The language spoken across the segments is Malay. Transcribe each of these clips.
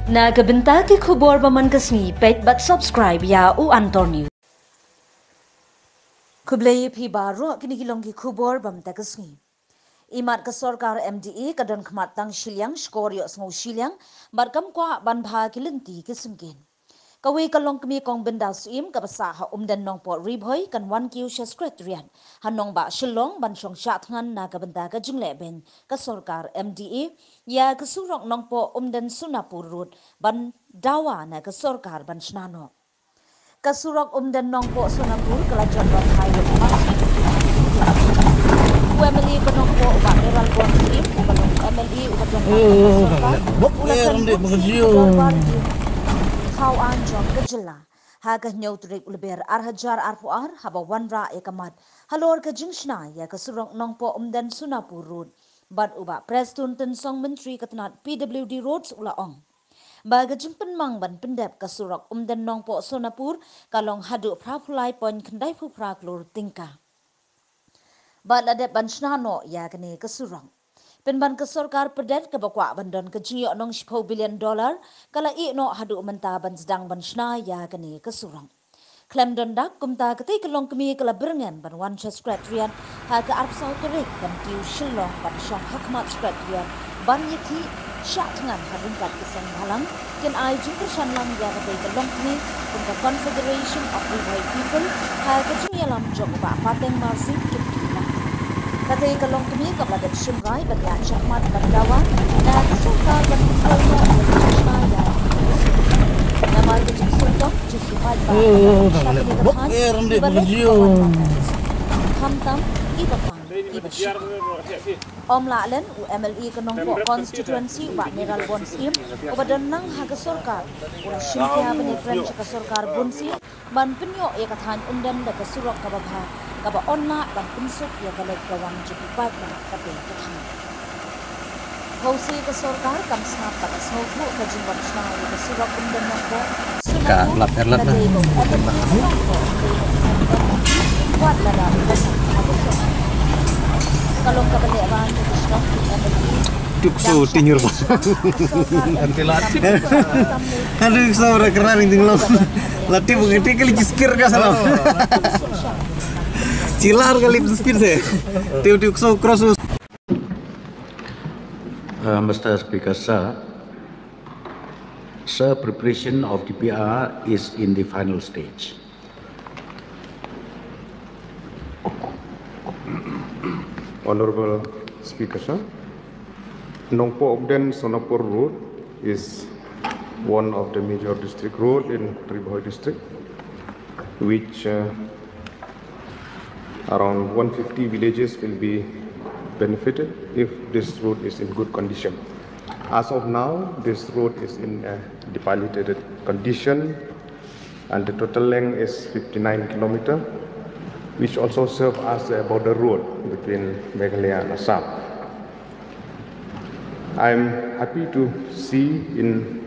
Nagabenta ke khubor baman kasni page but subscribe ya u Antor News. Kublai phi baro kini kilong ki khubor bam ta kasni. Imat ka sarkar MDE kadon khmat tang shilyang skorio sngo shilyang barkam kwa ban bha kilinti kisumkin. Kawi kalong kami kong benda suim ka basaha umdan nong po ribhoy kan 1Q secretariat hanong ba shilong ban shong shatngan na ka benda ka jingle ben ka sarkar MDE ya kasurok nong po umdan Sunapur road ban dawa na ka sarkar ban shnano. Kasurok umdan nong po Sunapur kalajon ban hayo UMLE kanong po ba meral bon suim ubalong MLE ubalong sarkar Kau anjong kejela haga nyotrik ulber arhajar arpuar haba wanra ekamat halor ke jingshna ya ke surong nongpo umdan Sunapur road bad uba prestun tensong menteri ketenat PWD roads ula ong baga jimpen mang ban pendep ke surok umdan nongpo Sunapur kalong hadu prapulai pon kendai pupra klur tingka bad adet ban shnano ya kene ke surong Penban ke sarkar pedet ke bakwa bandon ke jingyo nong $10 billion kala i no hadu menta ban sedang ban shna ya kene ke surang. Klem dondak kumta ketai kelong kemi kala berengan ban wan secretariat ha ke arp sau kerik ban tiu shilong ban syong hakmat secretariat ban yaki syak tengan hadun kat keseng halang ken ai jingker shanlang ya ketai kelong kemi kumta Confederation of Ribhoi People ha ke jingyo lam jok ba pateng marsi tuk Katai kalong kami kabladat Shimrai banyak syakmat bandawa dan sarkar bantuan ya nama kecil sultan justified Hamtam ibapang Om Lalen UMLE kanong po constituency wa Meral Bonsim ubadan nang haga sarkar ula syimkya benefren ka sarkar Bonsim ban penyo ya kathan undan da kasurok kababha kaba onna ban pinsuk ya kalay kawang justified na kapil kathan Hausi ka sarkar kam snap ka snowu ka jingwan shna ya kasurok undan nang po ka lat na kuat lada kalau kebenaran tukso tinyur ba anti latip aduh saura keren ting lo latip begitu kali jiskir ka salam cilar kali jiskir se tukso cross Mr. Speaker, sir, preparation of DPR is in the final stage. Honorable Speaker, sir, Nongpo Umdan Sunapur Road is one of the major district road in Ribhoi district, which around 150 villages will be benefited if this road is in good condition. As of now, this road is in a dilapidated condition, and the total length is 59 kilometers, which also serve as a border road between Meghalaya and Assam. I am happy to see in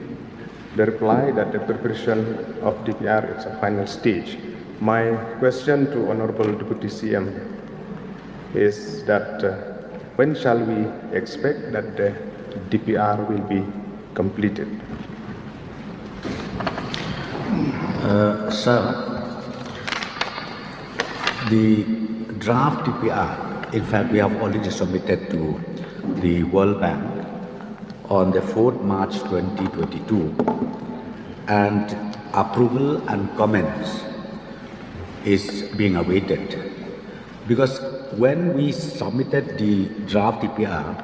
the reply that the preparation of DPR is a final stage. My question to Honorable Deputy CM is that when shall we expect that the DPR will be completed? Sir, the draft DPR, in fact, we have already submitted to the World Bank on the 4th March 2022, and approval and comments is being awaited. Because when we submitted the draft DPR,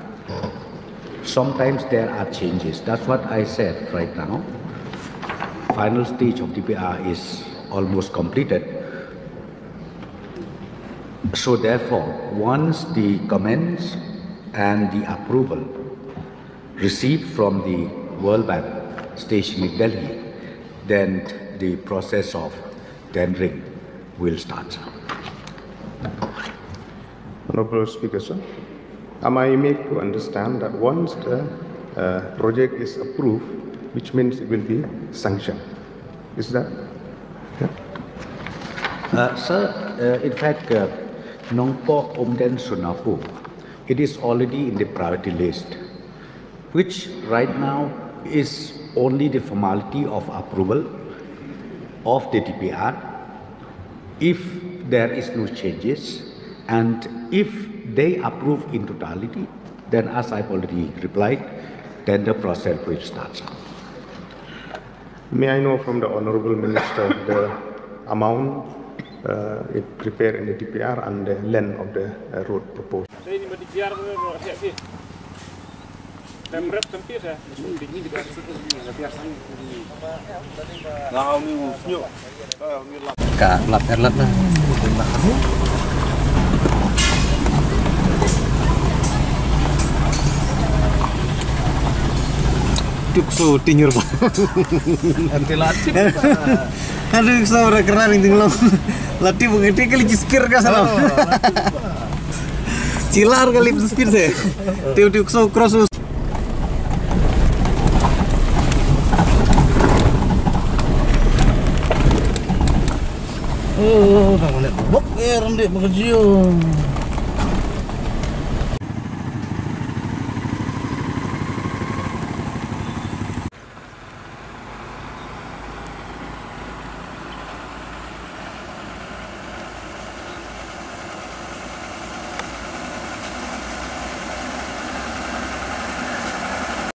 sometimes there are changes. That's what I said right now. Final stage of DPR is almost completed. So therefore, once the comments and the approval received from the World Bank station in Delhi, then the process of tendering will start. Honorable Speaker, sir, am I made to understand that once the project is approved, which means it will be sanctioned? Is that? Yeah? Sir, in fact, Nongpo Umdan Sunapur, it is already in the priority list, which right now is only the formality of approval of the DPR. If there is no changes and if they approve in totality, then as I've already replied, tender process will start. May I know from the Honorable Minister the amount it prepared in the DPR and the length of the road proposed? Kak, lap erlat na. Tukso tinyur ba. Anti latip. Aduh, saudara keren ini tinggal. Latip begitu kali jispir ka salam. Cilar kali jispir saya. Tukso cross. Oh, kamu lihat bok, rendah bekerja.